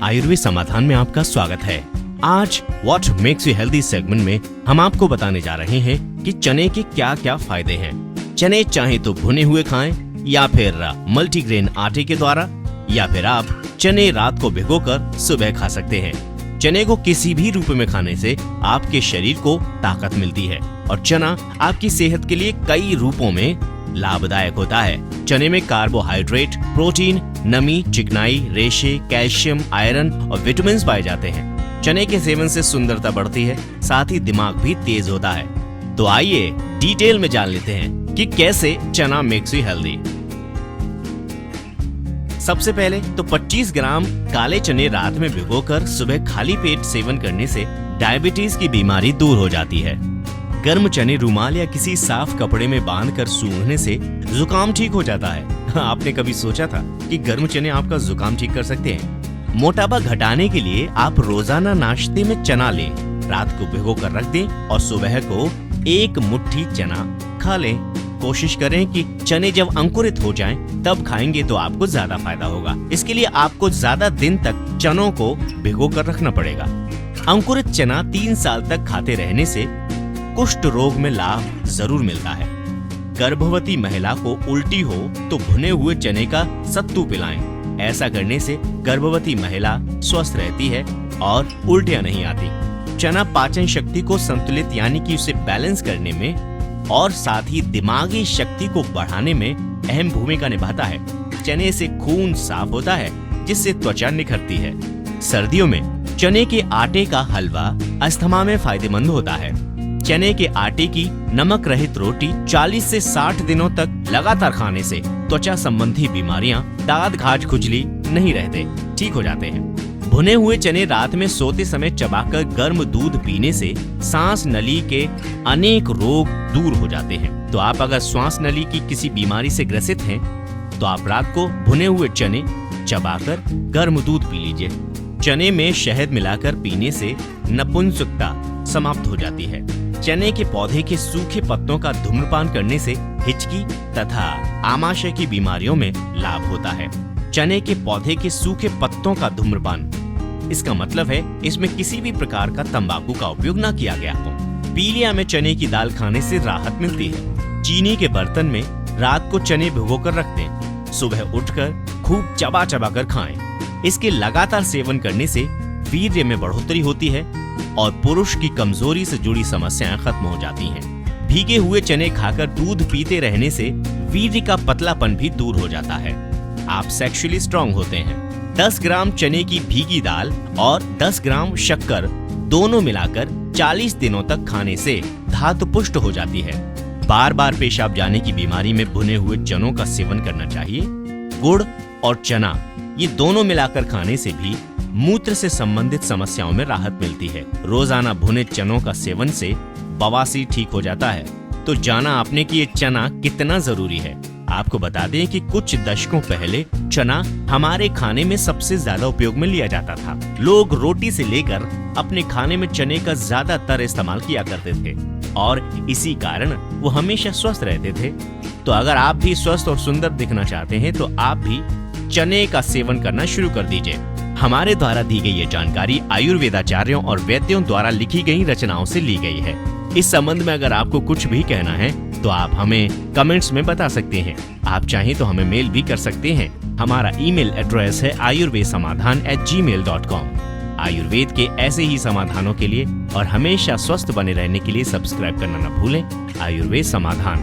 आयुर्वेद समाधान में आपका स्वागत है। आज what makes you healthy segment में हम आपको बताने जा रहे हैं कि चने के क्या क्या फायदे हैं। चने चाहे तो भुने हुए खाएं या फिर मल्टीग्रेन आटे के द्वारा, या फिर आप चने रात को भिगोकर सुबह खा सकते हैं। चने को किसी भी रूप में खाने से आपके शरीर को ताकत मिलती है और चना आपकी सेहत के लिए कई रूपों में लाभदायक होता है। चने में कार्बोहाइड्रेट, प्रोटीन, नमी, चिकनाई, रेशे, कैल्शियम, आयरन और विटामिन पाए जाते हैं। चने के सेवन से सुंदरता बढ़ती है, साथ ही दिमाग भी तेज होता है। तो आइए डिटेल में जान लेते हैं कि कैसे चना मेक्स यू हेल्दी। सबसे पहले तो 25 ग्राम काले चने रात में भिगोकर सुबह खाली पेट सेवन करने से डायबिटीज की बीमारी दूर हो जाती है। गर्म चने रुमाल या किसी साफ कपड़े में बांधकर सूंघने से जुकाम ठीक हो जाता है। आपने कभी सोचा था कि गर्म चने आपका जुकाम ठीक कर सकते हैं? मोटापा घटाने के लिए आप रोजाना नाश्ते में चना लें, रात को भिगोकर रख दें और सुबह को एक मुट्ठी चना खा लें। कोशिश करें कि चने जब अंकुरित हो जाएं, तब खाएंगे तो आपको ज्यादा फायदा होगा। इसके लिए आपको ज्यादा दिन तक चनों को भिगोकर रखना पड़ेगा। अंकुरित चना 3 साल तक खाते रहने से कुष्ठ रोग में लाभ जरूर मिलता है। गर्भवती महिला को उल्टी हो तो भुने हुए चने का सत्तू पिलाएं। ऐसा करने से गर्भवती महिला स्वस्थ रहती है और उल्टियां नहीं आती। चना पाचन शक्ति को संतुलित यानी कि उसे बैलेंस करने में और साथ ही दिमागी शक्ति को बढ़ाने में अहम भूमिका निभाता है। चने से खून साफ होता है, जिससे त्वचा निखरती है। सर्दियों में चने के आटे का हलवा अस्थमा में फायदेमंद होता है। चने के आटे की नमक रहित रोटी 40 से 60 दिनों तक लगातार खाने से त्वचा संबंधी बीमारियां, दाद, घाट, खुजली नहीं रहते, ठीक हो जाते हैं। भुने हुए चने रात में सोते समय चबाकर गर्म दूध पीने से सांस नली के अनेक रोग दूर हो जाते हैं। तो आप अगर श्वास नली की किसी बीमारी से ग्रसित हैं, तो आप रात को भुने हुए चने चबाकर गर्म दूध पी लीजिए। चने में शहद मिलाकर पीने से नपुंसकता समाप्त हो जाती है। चने के पौधे के सूखे पत्तों का धूम्रपान करने से हिचकी तथा आमाशय की बीमारियों में लाभ होता है। चने के पौधे के सूखे पत्तों का धूम्रपान, इसका मतलब है इसमें किसी भी प्रकार का तंबाकू का उपयोग न किया गया हो। पीलिया में चने की दाल खाने से राहत मिलती है। चीनी के बर्तन में रात को चने भिगोकर रख दें, सुबह उठकर खूब चबा चबा कर खाएं। इसके लगातार सेवन करने से वीर्य में बढ़ोतरी होती है और पुरुष की कमजोरी से जुड़ी समस्याएं खत्म हो जाती हैं। भीगे हुए चने खाकर दूध पीते रहने से वीर्य का पतलापन भी दूर हो जाता है। आप सेक्सुअली स्ट्रांग होते हैं। 10 ग्राम चने की भीगी दाल और 10 ग्राम शक्कर दोनों मिलाकर 40 दिनों तक खाने से धातु पुष्ट हो जाती है। बार बार पेशाब जाने की बीमारी में भुने हुए चनों का सेवन करना चाहिए। गुड़ और चना ये दोनों मिलाकर खाने से भी मूत्र से संबंधित समस्याओं में राहत मिलती है। रोजाना भुने चनों का सेवन से बवासीर ठीक हो जाता है। तो जाना आपने कि ये चना कितना जरूरी है। आपको बता दें कि कुछ दशकों पहले चना हमारे खाने में सबसे ज्यादा उपयोग में लिया जाता था। लोग रोटी से लेकर अपने खाने में चने का ज्यादातर इस्तेमाल किया करते थे और इसी कारण वो हमेशा स्वस्थ रहते थे। तो अगर आप भी स्वस्थ और सुंदर दिखना चाहते हैं, तो आप भी चने का सेवन करना शुरू कर दीजिए। हमारे द्वारा दी गई ये जानकारी आयुर्वेदाचार्यों और वैद्यों द्वारा लिखी गई रचनाओं से ली गई है। इस संबंध में अगर आपको कुछ भी कहना है तो आप हमें कमेंट्स में बता सकते हैं। आप चाहें तो हमें मेल भी कर सकते हैं। हमारा ईमेल एड्रेस है ayurvedsamadhan@gmail.com। आयुर्वेद के ऐसे ही समाधानों के लिए और हमेशा स्वस्थ बने रहने के लिए सब्सक्राइब करना न भूलें। आयुर्वेद समाधान।